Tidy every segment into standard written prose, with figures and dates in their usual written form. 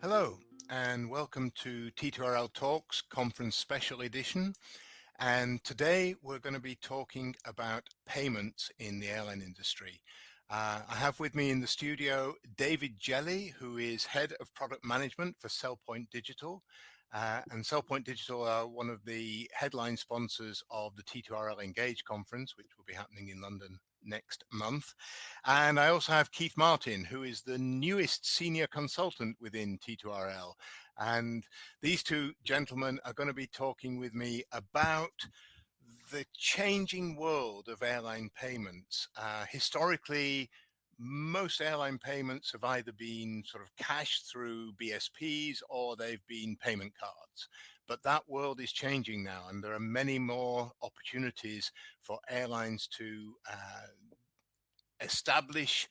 Hello, and welcome to T2RL Talks Conference Special Edition. And today we're going to be talking about payments in the airline industry. I have with me in the studio David Jelley, who is Head of Product Management for CellPoint Digital. And CellPoint Digital are one of the headline sponsors of the T2RL Engage conference, which will be happening in London next month. And I also have Keith Martin, who is the newest senior consultant within T2RL. And these two gentlemen are going to be talking with me about the changing world of airline payments. Historically, most airline payments have either been sort of cash through BSPs or they've been payment cards. But that world is changing now, and there are many more opportunities for airlines to establish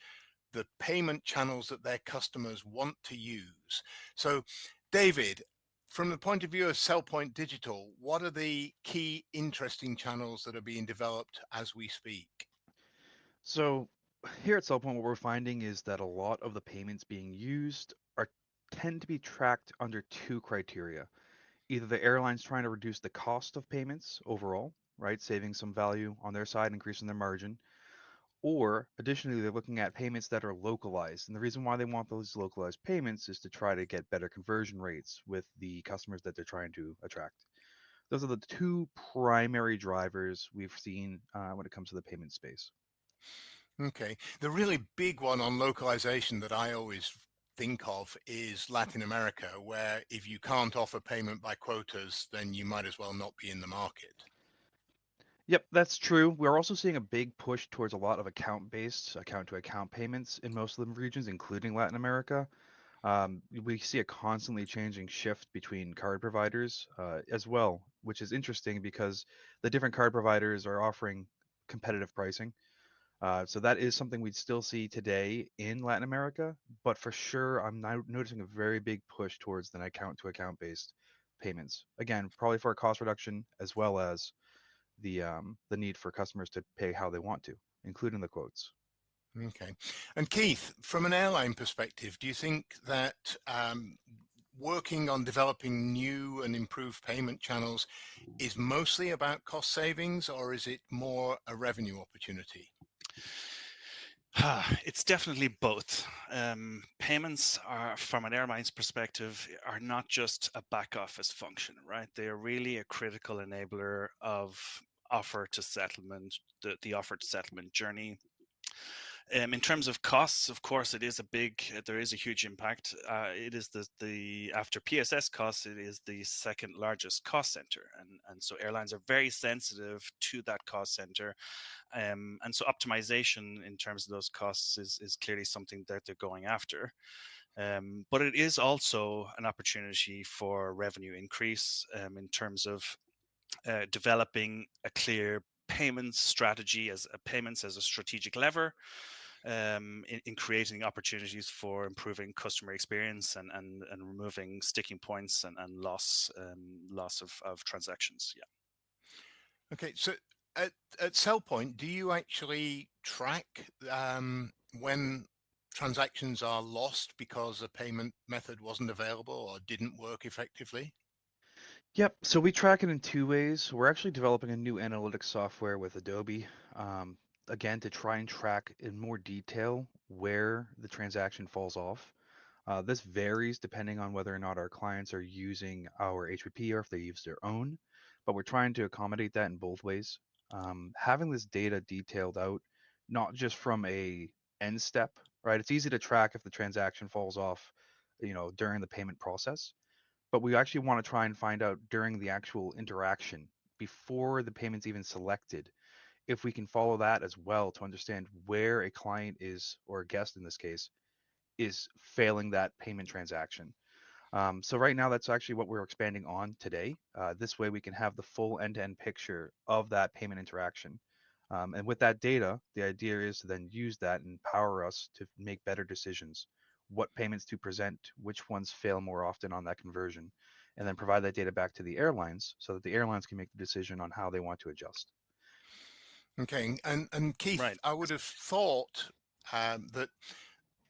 the payment channels that their customers want to use. So, David, from the point of view of CellPoint Digital, what are the key interesting channels that are being developed as we speak? So here at CellPoint, what we're finding is that a lot of the payments being used tend to be tracked under two criteria. Either the airline's trying to reduce the cost of payments overall, right, saving some value on their side, increasing their margin, or additionally, they're looking at payments that are localized. And the reason why they want those localized payments is to try to get better conversion rates with the customers that they're trying to attract. Those are the two primary drivers we've seen when it comes to the payment space. Okay. The really big one on localization that I always think of is Latin America, where if you can't offer payment by quotas, then you might as well not be in the market. Yep, that's true. We're also seeing a big push towards a lot of account-based, account-to-account payments in most of the regions, including Latin America. We see a constantly changing shift between card providers as well, which is interesting because the different card providers are offering competitive pricing. So that is something we'd still see today in Latin America, but for sure, I'm now noticing a very big push towards an account-to-account based payments. Again, probably for a cost reduction as well as the need for customers to pay how they want to, including the quotes. Okay. And Keith, from an airline perspective, do you think that working on developing new and improved payment channels is mostly about cost savings, or is it more a revenue opportunity? It's definitely both. Payments are, from an airline's perspective, are not just a back office function, right? They are really a critical enabler of offer to settlement, the offer to settlement journey. In terms of costs, of course, there is a huge impact. It is the after PSS costs, it is the second largest cost center, and so airlines are very sensitive to that cost center, and so optimization in terms of those costs is clearly something that they're going after. But it is also an opportunity for revenue increase in terms of developing a clear payments strategy as payments as a strategic lever, in creating opportunities for improving customer experience and removing sticking points and loss of transactions. Yeah. Okay, so at CellPoint, do you actually track when transactions are lost because a payment method wasn't available or didn't work effectively? Yep. So we track it in two ways. We're actually developing a new analytics software with Adobe, um, again, to try and track in more detail where the transaction falls off. This varies depending on whether or not our clients are using our HPP or if they use their own, but we're trying to accommodate that in both ways. Having this data detailed out, not just from a end step, right? It's easy to track if the transaction falls off, during the payment process, but we actually want to try and find out during the actual interaction before the payment's even selected if we can follow that as well to understand where a client is, or a guest in this case, is failing that payment transaction. So right now, that's actually what we're expanding on today. This way, we can have the full end-to-end picture of that payment interaction. And with that data, the idea is to then use that and empower us to make better decisions, what payments to present, which ones fail more often on that conversion, and then provide that data back to the airlines so that the airlines can make the decision on how they want to adjust. Okay, and Keith, Right. I would have thought that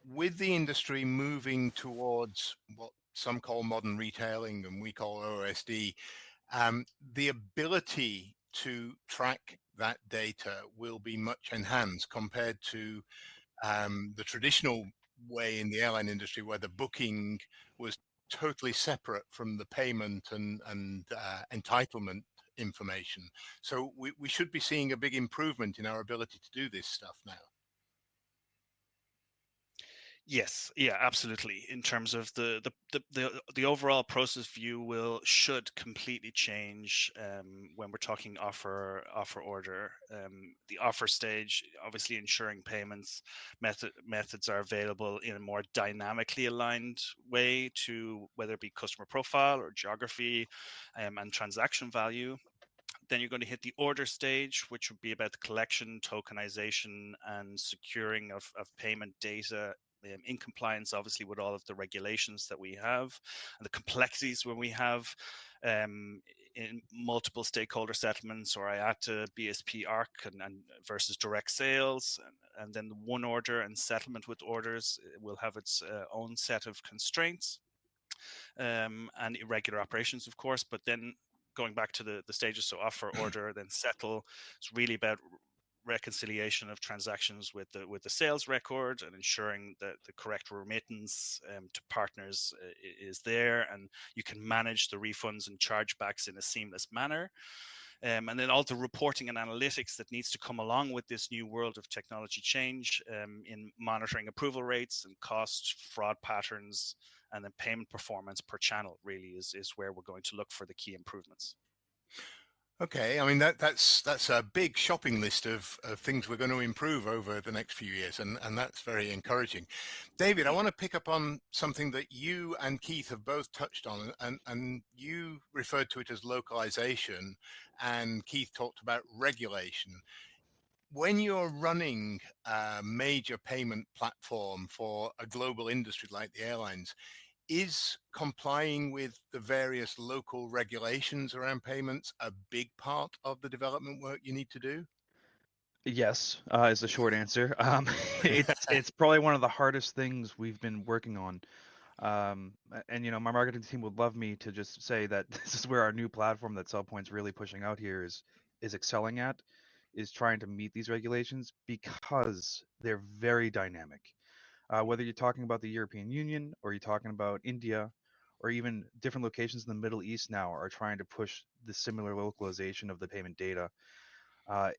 with the industry moving towards what some call modern retailing and we call OOSD, the ability to track that data will be much enhanced compared to the traditional way in the airline industry where the booking was totally separate from the payment and entitlement information. So we should be seeing a big improvement in our ability to do this stuff now. Yes, yeah, absolutely. In terms of the overall process view should completely change when we're talking offer order. The offer stage, obviously ensuring payments methods are available in a more dynamically aligned way to whether it be customer profile or geography and transaction value. Then you're going to hit the order stage, which would be about the collection, tokenization, and securing of payment data in compliance, obviously, with all of the regulations that we have and the complexities when we have in multiple stakeholder settlements or IATA, BSP, ARC, and versus direct sales. And then the one order and settlement with orders will have its own set of constraints and irregular operations, of course. But then going back to the stages, so offer, order, then settle, it's really about reconciliation of transactions with the sales record and ensuring that the correct remittance to partners is there, and you can manage the refunds and chargebacks in a seamless manner. And then all the reporting and analytics that needs to come along with this new world of technology change in monitoring approval rates and cost, fraud patterns, and then payment performance per channel really is where we're going to look for the key improvements. Okay, I mean that's a big shopping list of things we're going to improve over the next few years, and that's very encouraging. David, I want to pick up on something that you and Keith have both touched on, and you referred to it as localization, and Keith talked about regulation. When you're running a major payment platform for a global industry like the airlines, is complying with the various local regulations around payments a big part of the development work you need to do? Yes, is the short answer. It's probably one of the hardest things we've been working on. And my marketing team would love me to just say that this is where our new platform that CellPoint's really pushing out here is excelling at, is trying to meet these regulations because they're very dynamic. Whether you're talking about the European Union or you're talking about India or even different locations in the Middle East now are trying to push the similar localization of the payment data.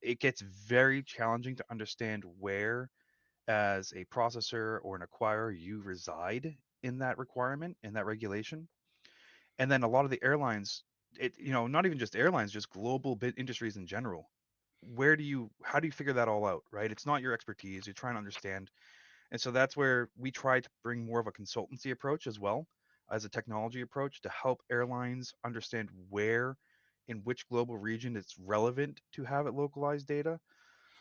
It gets very challenging to understand where, as a processor or an acquirer, you reside in that requirement, in that regulation. And then a lot of the airlines, not even just airlines, just global industries in general. How do you figure that all out, right? It's not your expertise. You're trying to understand. And so that's where we try to bring more of a consultancy approach as well as a technology approach to help airlines understand where, in which global region it's relevant to have it localized data,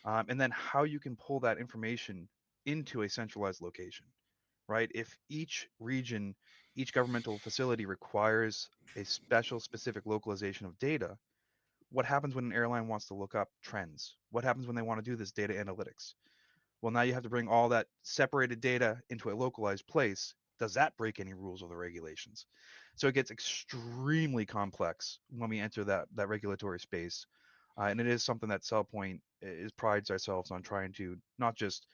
and then how you can pull that information into a centralized location, right? If each region, each governmental facility requires a specific localization of data, what happens when an airline wants to look up trends? What happens when they want to do this data analytics? Well, now you have to bring all that separated data into a localized place. Does that break any rules or the regulations? So it gets extremely complex when we enter that regulatory space. And it is something that CellPoint prides ourselves on trying to not just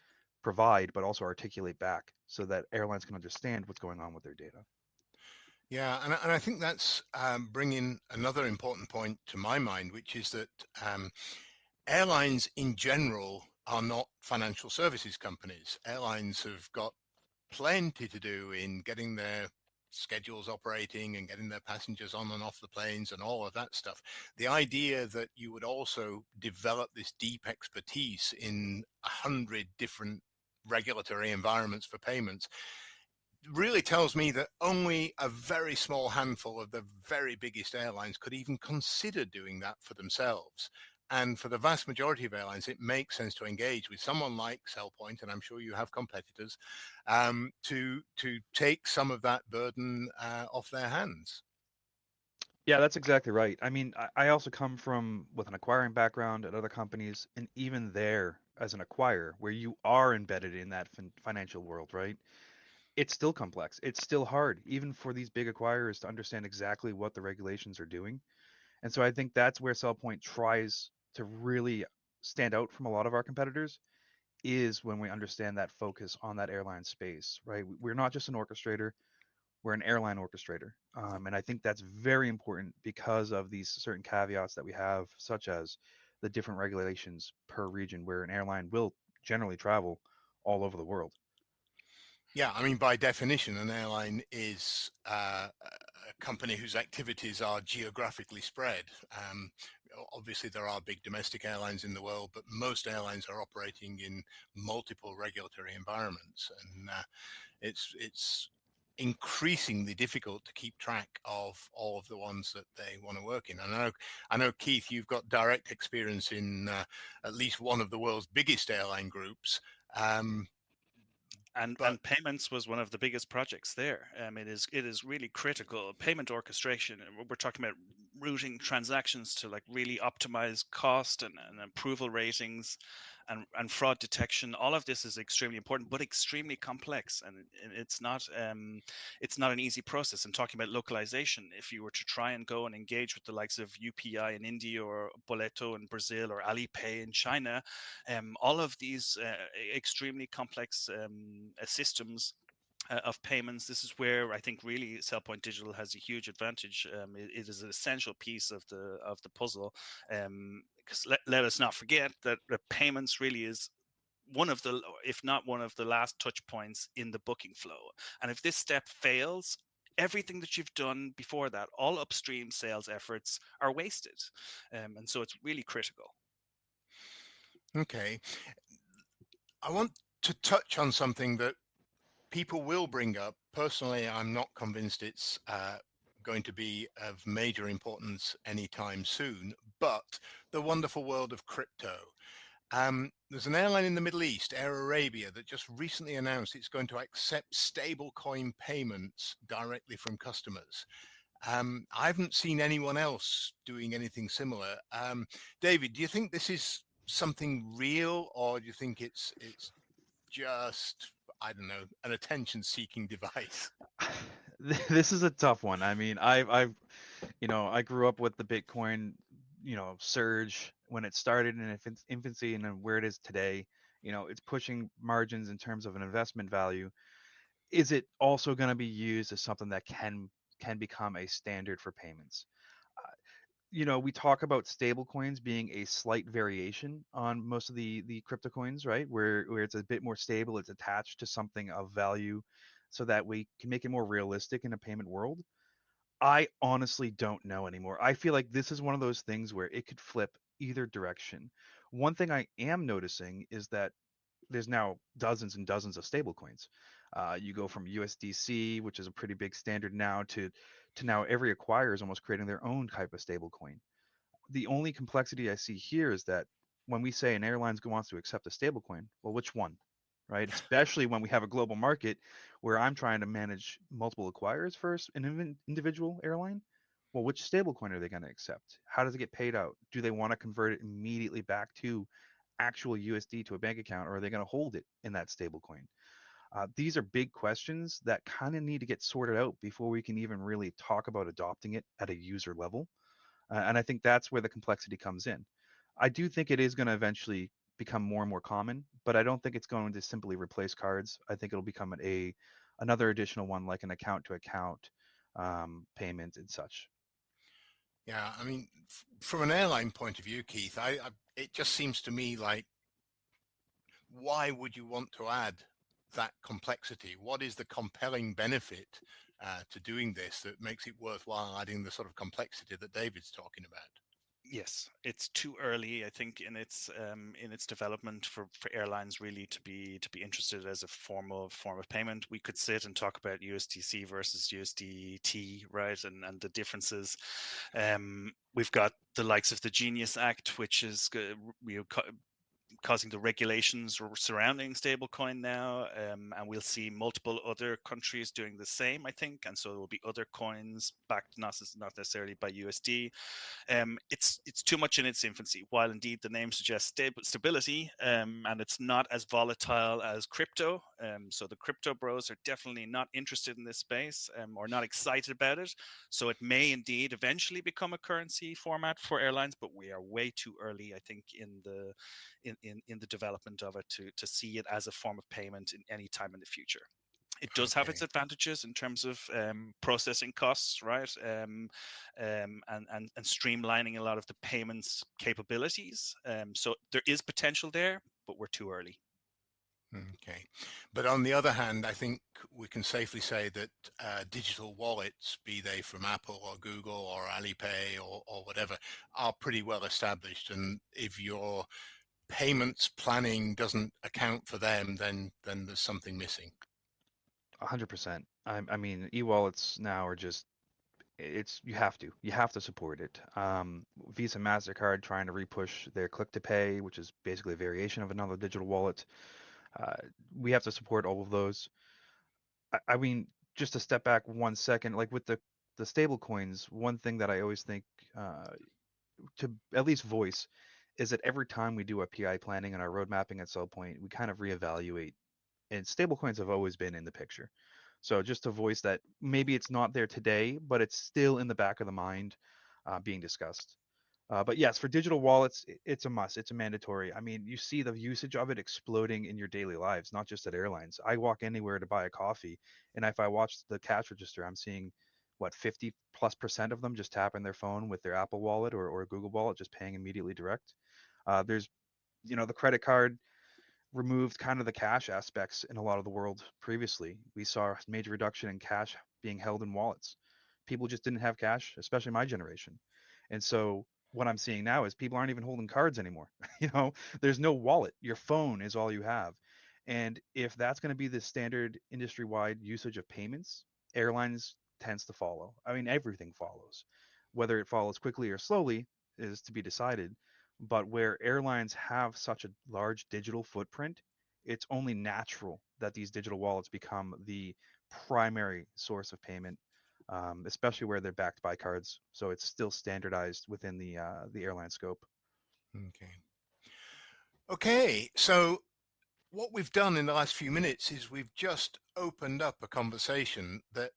provide, but also articulate back so that airlines can understand what's going on with their data. Yeah, and I think that's bringing another important point to my mind, which is that airlines in general are not financial services companies. Airlines have got plenty to do in getting their schedules operating and getting their passengers on and off the planes and all of that stuff. The idea that you would also develop this deep expertise in 100 different regulatory environments for payments really tells me that only a very small handful of the very biggest airlines could even consider doing that for themselves. And for the vast majority of airlines, it makes sense to engage with someone like CellPoint, and I'm sure you have competitors, to take some of that burden off their hands. Yeah, that's exactly right. I mean, I also come from with an acquiring background at other companies, and even there, as an acquirer, where you are embedded in that financial world, right? it's still complex. It's still hard, even for these big acquirers to understand exactly what the regulations are doing. And so I think that's where CellPoint tries to really stand out from a lot of our competitors is when we understand that focus on that airline space, right? We're not just an orchestrator, we're an airline orchestrator. And I think that's very important because of these certain caveats that we have, such as the different regulations per region where an airline will generally travel all over the world. Yeah, I mean, by definition, an airline is a company whose activities are geographically spread. Obviously, there are big domestic airlines in the world, but most airlines are operating in multiple regulatory environments, and it's increasingly difficult to keep track of all of the ones that they want to work in. I know, Keith, you've got direct experience in at least one of the world's biggest airline groups. Um, but And payments was one of the biggest projects there. It is really critical. Payment orchestration. We're talking about routing transactions to like really optimize cost and approval ratings, and fraud detection. All of this is extremely important, but extremely complex, and it's not an easy process. And talking about localization, if you were to try and go and engage with the likes of UPI in India or Boleto in Brazil or Alipay in China, all of these extremely complex systems of payments. This is where I think really CellPoint Digital has a huge advantage. It is an essential piece of the puzzle. Because let us not forget that the payments really is one of the, if not one of the last touch points in the booking flow. And if this step fails, everything that you've done before that, all upstream sales efforts are wasted. And so it's really critical. okay, I want to touch on something that people will bring up. Personally, I'm not convinced it's going to be of major importance anytime soon, but the wonderful world of crypto. There's an airline in the Middle East, Air Arabia, that just recently announced it's going to accept stablecoin payments directly from customers. I haven't seen anyone else doing anything similar. David, do you think this is something real, or do you think it's just, I don't know, an attention-seeking device? This is a tough one. I mean, I grew up with the Bitcoin, surge when it started in its infancy and then where it is today. It's pushing margins in terms of an investment value. Is it also going to be used as something that can become a standard for payments? We talk about stable coins being a slight variation on most of the crypto coins, right? Where it's a bit more stable, it's attached to something of value so that we can make it more realistic in a payment world. I honestly don't know anymore. I feel like this is one of those things where it could flip either direction. One thing I am noticing is that there's now dozens and dozens of stable coins. You go from USDC, which is a pretty big standard now, to now every acquirer is almost creating their own type of stable coin. The only complexity I see here is that when we say an airline wants to accept a stablecoin, well, which one, right? Especially when we have a global market where I'm trying to manage multiple acquirers first, an individual airline. Well, which stablecoin are they going to accept? How does it get paid out? Do they want to convert it immediately back to actual USD to a bank account, or are they going to hold it in that stablecoin? These are big questions that kind of need to get sorted out before we can even really talk about adopting it at a user level. And I think that's where the complexity comes in. I do think it is going to eventually become more and more common, but I don't think it's going to simply replace cards. I think it'll become another additional one like an account to account payment and such. Yeah, I mean, from an airline point of view, Keith, it just seems to me like, why would you want to add that complexity? What is the compelling benefit to doing this that makes it worthwhile adding the sort of complexity that David's talking about? Yes, it's too early, I think, in its development for airlines really to be interested as a form of payment. We could sit and talk about USDC versus USDT, right, and the differences. We've got the likes of the Genius Act, which is causing the regulations surrounding stablecoin now, and we'll see multiple other countries doing the same, I think, and so there will be other coins backed not necessarily by USD. It's too much in its infancy. While indeed the name suggests stability, and it's not as volatile as crypto, So the crypto bros are definitely not interested in this space, or not excited about it. So it may indeed eventually become a currency format for airlines, but we are way too early, I think, in the development of it to see it as a form of payment in any time in the future. It does have its Okay. advantages in terms of processing costs, right? And streamlining a lot of the payments capabilities. So there is potential there, but we're too early. Okay. But on the other hand, I think we can safely say that digital wallets, be they from Apple or Google or Alipay or whatever, are pretty well established. And if your payments planning doesn't account for them, then there's something missing. 100%. I mean, e-wallets now are just you have to support it. Visa, Mastercard trying to repush their click to pay, which is basically a variation of another digital wallet. Uh, we have to support all of those. I mean, just to step back 1 second, like with the stable coins, one thing that I always think uh, to at least voice is that every time we do a PI planning and our road mapping at CellPoint, we kind of reevaluate, and stablecoins have always been in the picture. So just to voice that maybe it's not there today, but it's still in the back of the mind, being discussed. But yes, for digital wallets, it's a must. It's a mandatory. I mean, you see the usage of it exploding in your daily lives, not just at airlines. I walk anywhere to buy a coffee, and if I watch the cash register, I'm seeing what 50+% of them just tapping their phone with their Apple Wallet or Google Wallet, just paying immediately direct. There's the credit card removed kind of the cash aspects in a lot of the world previously. We saw a major reduction in cash being held in wallets. People just didn't have cash, especially my generation. And so what I'm seeing now is people aren't even holding cards anymore. There's no wallet. Your phone is all you have. And if that's going to be the standard industry-wide usage of payments, airlines tends to follow. I mean, everything follows. Whether it follows quickly or slowly is to be decided, but where airlines have such a large digital footprint, it's only natural that these digital wallets become the primary source of payment, especially where they're backed by cards. So it's still standardized within the airline scope. Okay. Okay. So what we've done in the last few minutes is we've just opened up a conversation that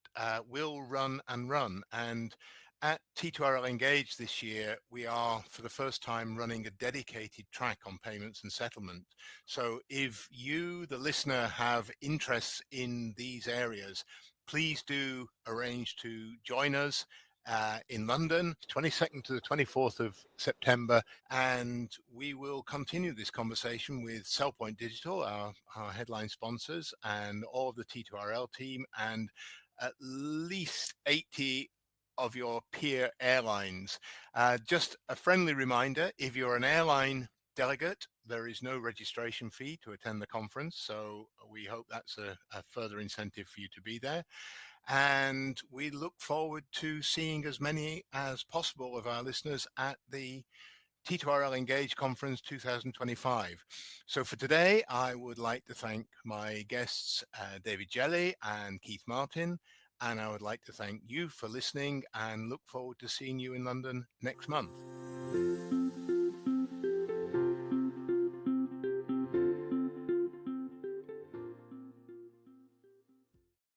will run and run. And at T2RL Engage this year, we are for the first time running a dedicated track on payments and settlement. So if you, the listener, have interests in these areas, please do arrange to join us in London, 22nd to the 24th of September, and we will continue this conversation with CellPoint Digital, our headline sponsors, and all of the T2RL team, and at least 80 of your peer airlines. Just a friendly reminder, if you're an airline delegate, there is no registration fee to attend the conference, so we hope that's a further incentive for you to be there. And we look forward to seeing as many as possible of our listeners at the T2RL Engage Conference 2025. So for today, I would like to thank my guests, David Jelley and Keith Martin, and I would like to thank you for listening and look forward to seeing you in London next month.